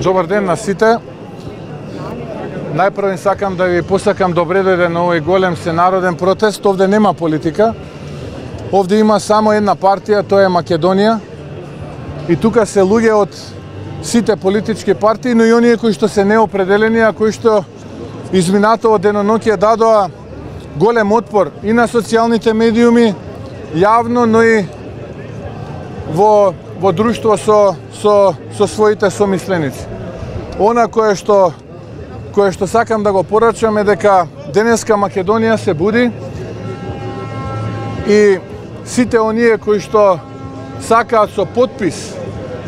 Добар ден на сите. Најпрво сакам да ви посакам добре дојде на овој голем сенароден протест. Овде нема политика. Овде има само една партија, тоа е Македонија. И тука се луѓе од сите политички партии, но и оние кои што се неопределени, а кои што изминатово деноноќе дадоа голем отпор и на социјалните медиуми, јавно, но и во друштво со своите somисленици. Она кое што сакам да го порачам е дека денеска Македонија се буди и сите оние кои што сакаат со подпис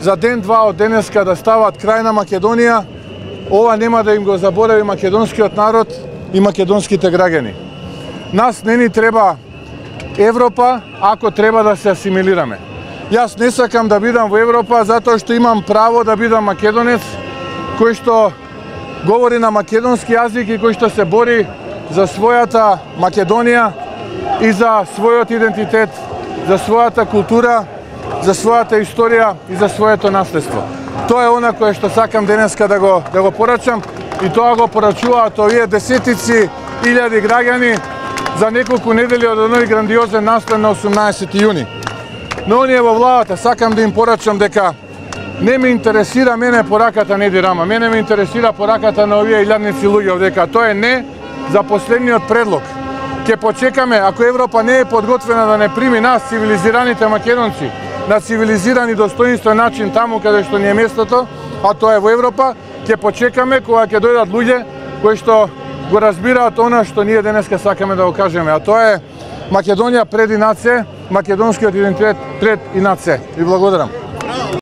за ден-два од денеска да стават крај на Македонија, ова нема да им го заборави македонскиот народ и македонските граѓани. Нас не ни треба Европа ако треба да се асимилираме. Јас не сакам да бидам во Европа затоа што имам право да бидам македонец кој што говори на македонски јазик и кој што се бори за својата Македонија и за својот идентитет, за својата култура, за својата историја и за своето наследство. Тоа е она кое што сакам денеска да го порачам и тоа го порачуваат овие десетици илјади граѓани за неколку недели од оној грандиозен настан на 18 јуни. Но оние во владата сакам да им порачам дека не ме интересира мене пораката Неди Рама, мене ме интересира пораката на овие илјадници луѓе овдека. Тоа е не за последниот предлог. Ке почекаме, ако Европа не е подготвена да не прими нас, цивилизираните македонци, на цивилизиран и достоинствен начин таму каде што ни е местото, а тоа е во Европа, ќе почекаме кога ќе дојдат луѓе кои што го разбираат она што ние денеска сакаме да го кажеме, а тоа е Македонија пред и над се, македонскиот идентитет пред и над се. Ви благодарам.